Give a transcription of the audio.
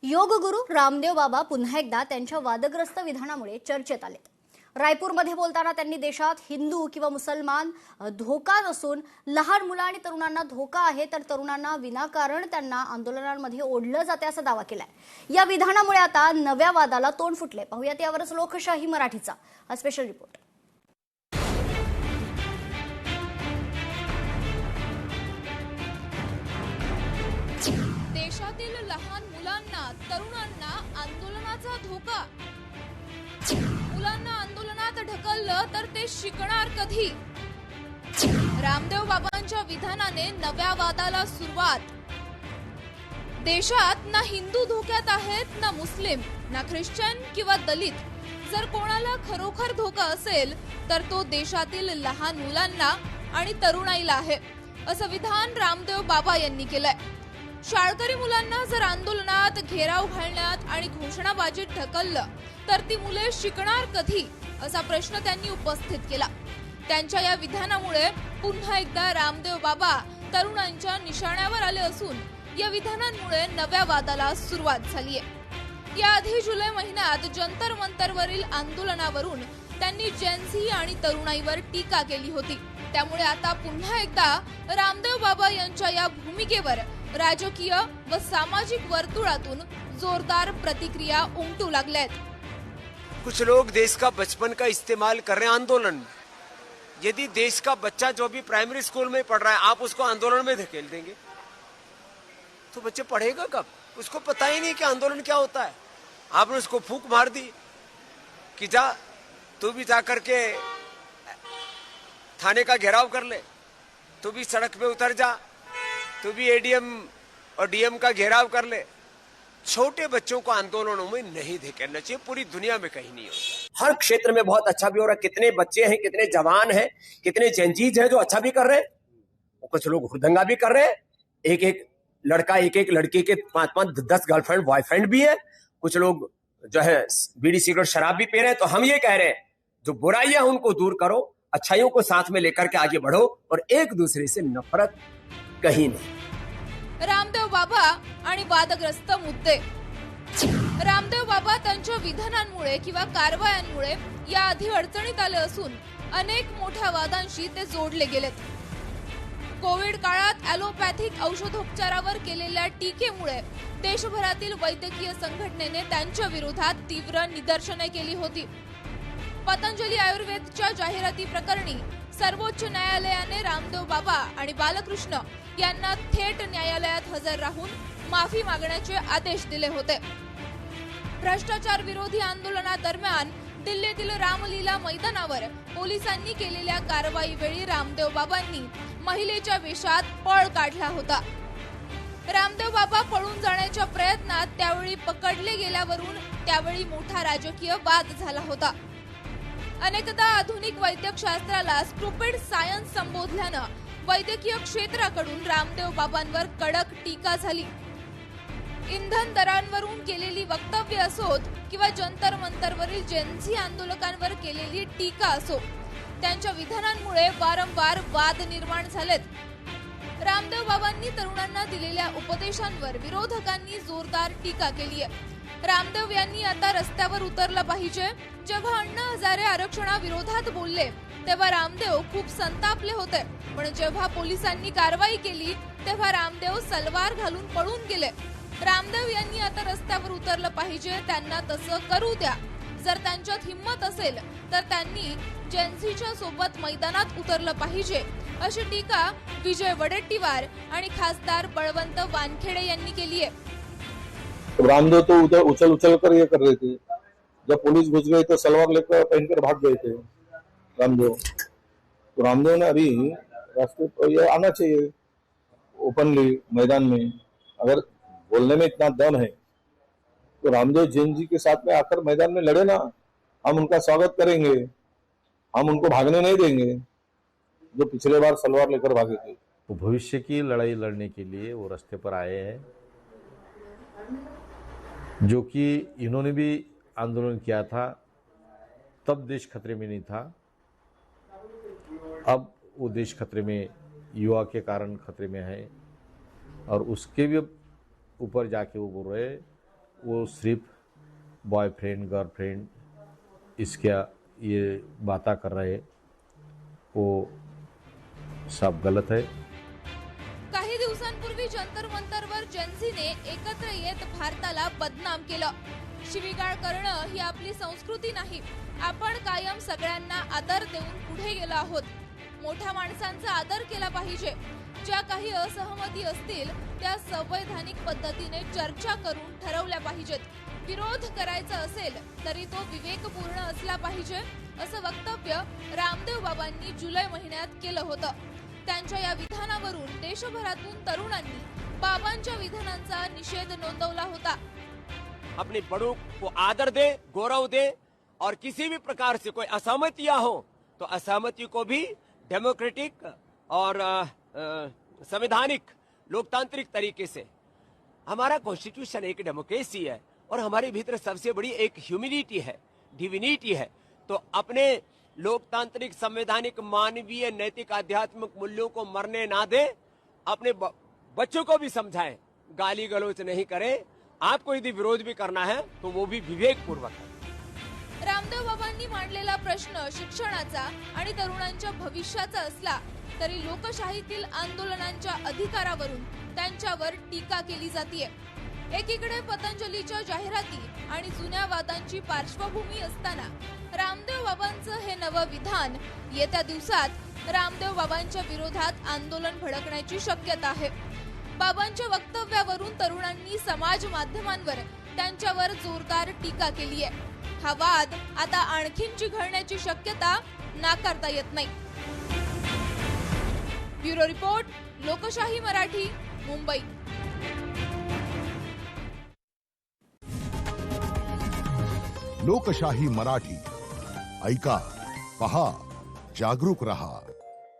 योगगुरू रामदेव बाबा पुन्हा एकदा त्यांच्या वादग्रस्त विधानामुळे चर्चेत आले। रायपूरमध्ये बोलताना त्यांनी देशात हिंदू किंवा मुसलमान धोका नसून लहान मुलं आणि तरुणांना धोका आहे, तर तरुणांना विनाकारण त्यांना आंदोलनांमध्ये ओढलं जाते असा दावा केलाय। या विधानामुळे आता नव्या वादाला तोंड फुटले। पाहूयात यावरच लोकशाही मराठीचा हा स्पेशल रिपोर्ट। देशातील लहान मुलांना तरुणांना आंदोलनाचा धोका। मुलांना आंदोलनात ढकललं तर ते शिकणार कधी? रामदेव बाबांच्या विधानाने नव्या वादाला सुरुवात। देशात ना हिंदू धोक्यात आहेत, ना मुस्लिम, ना ख्रिश्चन किंवा दलित। जर कोणाला खरोखर धोका असेल तर तो देशातील लहान मुलांना आणि तरुणाईला आहे, असं विधान रामदेव बाबा यांनी केलंय। शाळकरी मुलांना जर आंदोलनात घेराव घालण्यात आणि घोषणाबाजीत ढकललं तर ती मुले शिकणार कधी, असा प्रश्न त्यांनी उपस्थित केला। त्यांच्या या विधानामुळे पुन्हा एकदा रामदेव बाबा तरुणांच्या निशाण्यावर आले असून या विधानांमुळे नव्या वादाला सुरुवात झालीय। याआधी जुलै महिन्यात जंतर मंतरवरील आंदोलनावरून त्यांनी जेन-झी आणि तरुणाईवर टीका केली होती। त्यामुळे आता पुन्हा एकदा रामदेव बाबा यांच्या या भूमिकेवर राजकीय व सामाजिक वर्तुळातून जोरदार प्रतिक्रिया उमटू लागल्यात। कुछ लोग देश का बचपन का इस्तेमाल कर रहे हैं आंदोलन में। यदि देश का बच्चा जो भी प्राइमरी स्कूल में पढ़ रहा है, आप उसको आंदोलन में धकेल देंगे तो बच्चे पढ़ेगा कब? उसको पता ही नहीं कि आंदोलन क्या होता है। आपने उसको फूंक मार दी कि जा तू भी जा करके थाने का घेराव कर ले, तू भी सड़क पे उतर जा, तू भी एडीएम और डीएम का घेराव कर ले। छोटे बच्चों को आंदोलनों में नहीं धकेलना चाहिए, पूरी दुनिया में कहीं नहीं होता। हर क्षेत्र में बहुत अच्छा भी हो रहा है। कितने बच्चे हैं, कितने जवान हैं, कितने जेनजीज हैं जो अच्छा भी कर रहे हैं। कुछ लोग हुड़दंगा भी कर रहे हैं। एक एक लड़का एक एक लड़की के 5-5, 10 गर्लफ्रेंड बॉयफ्रेंड भी है। कुछ लोग जो है बीड़ी सिगरेट शराब भी पी रहे हैं। तो हम ये कह रहे हैं जो बुराइयां उनको दूर करो, अच्छाइयों को साथ में लेकर के आगे बढ़ो और एक दूसरे से नफरत कहीं नहीं। रामदेव बाबा आणि वादग्रस्त मुद्दे। रामदेव बाबा त्यांच्या विधानांमुळे किंवा कारवायांमुळे याआधी अडचणीत आले असून अनेक मोठ्या वादांशी ते जोडले गेलेत। कोविड काळात ॲलोपॅथिक औषधोपचारावर केलेल्या टीकेमुळे देशभरातील वैद्यकीय संघटनेने त्यांच्या विरोधात तीव्र निदर्शने केली होती। पतंजली आयुर्वेदच्या जाहिराती प्रकरणी सर्वोच्च न्यायालयाने रामदेव बाबा आणि बालकृष्ण यांना थेट न्यायालयात हजर राहून माफी मागण्याचे आदेश दिले होते। भ्रष्टाचार विरोधी आंदोलनादरम्यान दिल्लीतील रामलीला मैदानावर पोलिसांनी केलेल्या कारवाईवेळी रामदेव बाबांनी महिलेच्या वेशात पळ काढला होता। रामदेव बाबा पळून जाण्याच्या प्रयत्नात त्यावेळी पकडले गेल्यावरून त्यावेळी मोठा राजकीय वाद झाला होता। अनेकदा आधुनिक वैद्यकशास्त्राला स्टुपिड सायन्स संबोधल्यानं वैद्यकीय क्षेत्राकडून रामदेव बाबांवर कडक टीका झाली। इंधन दरांवरून केलेली वक्तव्य असोत किंवा जंतर मंतरवरील जेन-झी आंदोलकांवर केलेली टीका असो, त्यांच्या विधानांमुळे वारंवार वाद निर्माण झालेत। रामदेव बाबांनी तरुणांना दिलेल्या उपदेशांवर विरोधकांनी जोरदार टीका केली आहे। रामदेव यांनी आता रस्त्यावर उतरलं पाहिजे। जेव्हा अण्णा हजारे आरक्षणाविरोधात बोलले तेव्हा रामदेव खूप संतापले होते, पण जेव्हा पोलिसांनी कारवाई केली तेव्हा रामदेव सलवार घालून पळून गेले। रामदेव यांनी आता रस्त्यावर उतरलं पाहिजे, त्यांना तसं करू द्या। जर त्यांच्यात हिम्मत असेल तर त्यांनी जेन-झीच्या सोबत मैदानात उतरलं पाहिजे, अशी टीका विजय वडेट्टीवार आणि खासदार बळवंत वानखेडे यांनी केली आहे। रामदेव तो उधर उछल उछल कर ये कर रहे थे। जब पुलिस घुस गई तो सलवार लेकर पहनकर भाग गए थे रामदेव। तो रामदेव ने अभी रास्ते पर ये आना चाहिए ओपनली मैदान में। अगर बोलने में इतना दम है तो रामदेव जेन-जी के साथ में आकर मैदान में लड़े ना। हम उनका स्वागत करेंगे, हम उनको भागने नहीं देंगे जो पिछले बार सलवार लेकर भागे थे। वो भविष्य की लड़ाई लड़ने के लिए वो रास्ते पर आए हैं, जो कि इन्होंने भी आंदोलन किया था, तब देश खतरे में नहीं था। अब वो देश खतरे में युवा के कारण खतरे में है और उसके भी ऊपर जाके वो बोल रहे वो सिर्फ बॉयफ्रेंड गर्लफ्रेंड इसका ये बातें कर रहे हैं, वो सब गलत है। काही दिवसांपूर्वी जंतर मंतरवर जेन्झीने एकत्र येत भारताला बदनाम केलं। शिवीगाळ करणं ही आपली संस्कृती नाही। आपण कायम सगळ्यांना आदर देऊन पुढे गेलो आहोत। मोठ्या माणसांचा आदर केला पाहिजे। ज्या काही असहमती असतील त्या संवैधानिक पद्धतीने चर्चा करून ठरवल्या पाहिजेत। विरोध करायचा असेल तरी तो विवेकपूर्ण असला पाहिजे, असं वक्तव्य रामदेव बाबांनी जुलै महिन्यात केलं होतं। त्यांच्या या विधानावरून देशभरातून तरुणांनी बाबांच्या विधानांचा निषेध नोंदवला होता। अपने बड़ों को आदर दे, गौरव दे, और किसी भी प्रकार से कोई असहमतियां हो तो असहमति को भी डेमोक्रेटिक और संवैधानिक लोकतांत्रिक तरीके से, हमारा कॉन्स्टिट्यूशन एक डेमोक्रेसी है और हमारे भीतर सबसे बड़ी एक ह्यूमैनिटी है, डिविनिटी है। तो अपने लोकतांत्रिक संवैधानिक मानवीय नैतिक आध्यात्मिक मूल्यों को मरने ना दे, अपने बच्चों को भी समझाएं, गाली गलौज नहीं करें। आपको यदि विरोध भी करना है तो वो भी विवेक पूर्वक है। रामदेव बाबांनी मांडलेला प्रश्न शिक्षणाचा आणि तरुणांच्या भविष्याचा असला तरी लोकशाहीतील आंदोलनांच्या अधिकारावरून त्यांच्यावर टीका केली जाते। एकीकडे पतंजलीच्या जाहिराती आणि जुन्या वादांची पार्श्वभूमी असताना रामदेव बाबांचं हे नवं विधान येत्या दिवसात रामदेव बाबांच्या विरोधात आंदोलन भडकण्याची शक्यता आहे। बाबांच्या वक्तव्यावरून तरुणांनी समाज माध्यमांवर त्यांच्यावर जोरदार टीका केली आहे। हा वाद आता आणखीन चिघळण्याची शक्यता नाकारता येत नाही। ब्युरो रिपोर्ट, लोकशाही मराठी, मुंबई। लोकशाही मराठी, ऐका, पहा, जागरूक रहा।